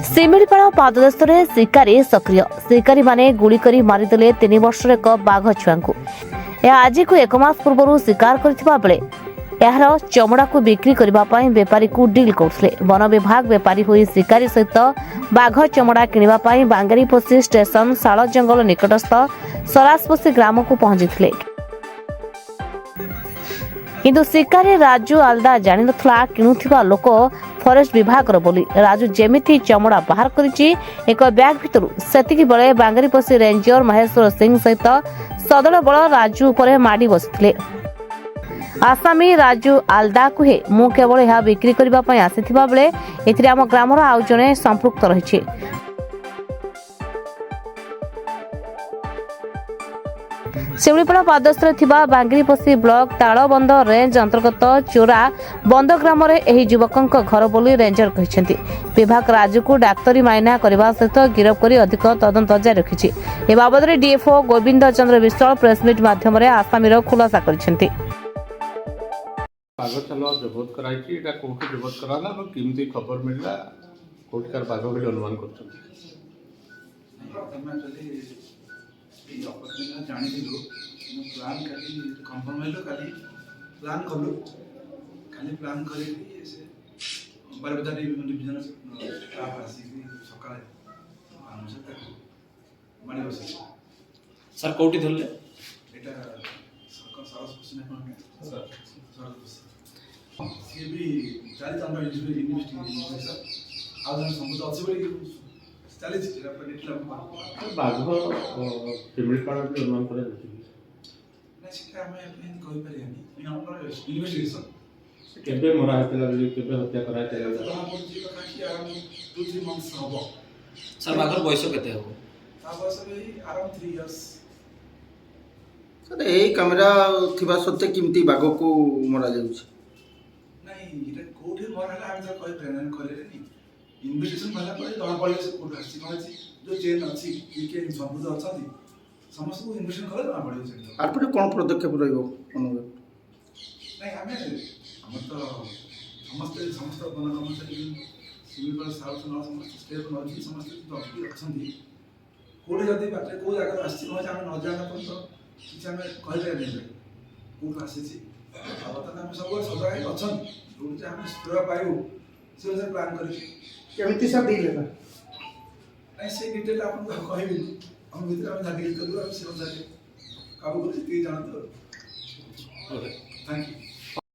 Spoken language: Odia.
ଶିମିଳିପାଳ ପାଦଦେଶରେ ଶିକାରୀ ସକ୍ରିୟ। ଶିକାରୀ ମାନେ ଗୁଳି କରି ମାରିଦେଲେ 3 ବର୍ଷର ଏକ ବାଘ ଛୁଆଙ୍କୁ। ଏହା ଆଜିକୁ 1 ମାସ ପୂର୍ବରୁ ଶିକାର କରିଥିବା ବେଳେ ଏହାର ଚମଡ଼ାକୁ ବିକ୍ରି କରିବା ପାଇଁ ବେପାରୀକୁ ଡିଲ୍ କରୁଥିଲେ। ବନ ବିଭାଗ ବେପାରୀ ହୋଇ ଶିକାରୀ ସହିତ ବାଘ ଚମଡ଼ା କିଣିବା ପାଇଁ ବାଙ୍ଗିରିପୋଷି ଷ୍ଟେସନ ଶାଳ ଜଙ୍ଗଲ ନିକଟସ୍ଥ ସରାସପୋଷି ଗ୍ରାମକୁ ପହଞ୍ଚିଥିଲେ। କିନ୍ତୁ ଶିକାରୀ ରାଜୁ ଆଲଦା ଜାଣିନଥିଲା କିଣୁଥିବା ଲୋକ ଫରେଷ୍ଟ ବିଭାଗର ବୋଲି। ରାଜୁ ଯେମିତି ଚମଡ଼ା ବାହାର କରିଛି ଏକ ବ୍ୟାଗ୍ ଭିତରୁ, ସେତିକି ବେଳେ ବାଙ୍ଗିରିପୋଷି ରେଞ୍ଜର ମହେଶ୍ୱର ସିଂ ସହିତ ସଦଳ ବଳ ରାଜୁ ଉପରେ ମାଡ଼ି ବସିଥିଲେ। ଆସାମୀ ରାଜୁ ଆଲଦା କୁହେ, ମୁଁ କେବଳ ଏହା ବିକ୍ରି କରିବା ପାଇଁ ଆସିଥିବା ବେଳେ ଏଥିରେ ଆମ ଗ୍ରାମର ଆଉ ଜଣେ ସମ୍ପୃକ୍ତ ରହିଛି। ଶିମିଳିପାଳ ପାଦସ୍ଥରେ ଥିବା ବାଙ୍ଗିରିପୋଷି ବ୍ଲକ ତାଳବନ୍ଧ ରେଞ୍ଜ ଅନ୍ତର୍ଗତ ଚୋରା ବନ୍ଧ ଗ୍ରାମରେ ଏହି ଯୁବକଙ୍କ ଘର ବୋଲି ରେଞ୍ଜର କହିଛନ୍ତି। ବିଭାଗ ରାଜୁକୁ ଡାକ୍ତରୀ ମାଇନା କରିବା ସହିତ ଗିରଫ କରି ଅଧିକ ତଦନ୍ତ ଜାରି ରଖିଛି। ଏ ବାବଦରେ ଡିଏଫଓ ଗୋବିନ୍ଦ ଚନ୍ଦ୍ର ବିଶ୍ୱାଳ ପ୍ରେସମିଟ୍ ମାଧ୍ୟମରେ ଆସାମୀର ଖୁଲାସା କରିଛନ୍ତି। बाघ चल जबत कराई कौट जबत कराला केमती खबर मिलला कौटिकार बाघ बोली अनुमान कर सर कौटी धरले सी भी चालीस आम इन्वेस्टिगेशन सर आज समझ अच्छे बोली चालीस बाघ शिमिळपाळ अनुमान कर इन्वेस्टिगेशन केबे मरा हेतला बोली केबे हत्या कराय तेला अराउंड 2-3 मंथ्स हबो सर बाघर बयस केते हबो बस अराउंड 3 इयर्स सर यही कैमेरा थिबा सत्ते किमती बाघ को मरा जाउछ नहीं इटा कोठे मरा हला हम कहि प्रेरण करे नी इन्वेस्टिगेशन भला पड़े दहा पड़े से कोठ आसी माची जो चेन अछि के संबंध अछथि समस्त को इन्वेस्टिगेशन करे दहा पड़े से आरपटे कोन पदक्षेप रहइबो अनुरोध नहीं हमें हम तो समस्त बन कर्मचारी शिमिळपाळ साउथ न समस्त स्टेट नजी समस्त डॉक्टर अछथि कोठे जदी बाटे को जगह आसी न जाने न जाने पर तो किछ हमें कहले नहीं कोठ आसी छी अब हम सब सजाए अछन जो हम स्प्रे पाइबो से प्लान करी केमिति सब दिले ना नहीं से डिटेल आपन कहबी हम भीतर हम जाके करू हम से काबू करू ती जानतो ओके थैंक यू।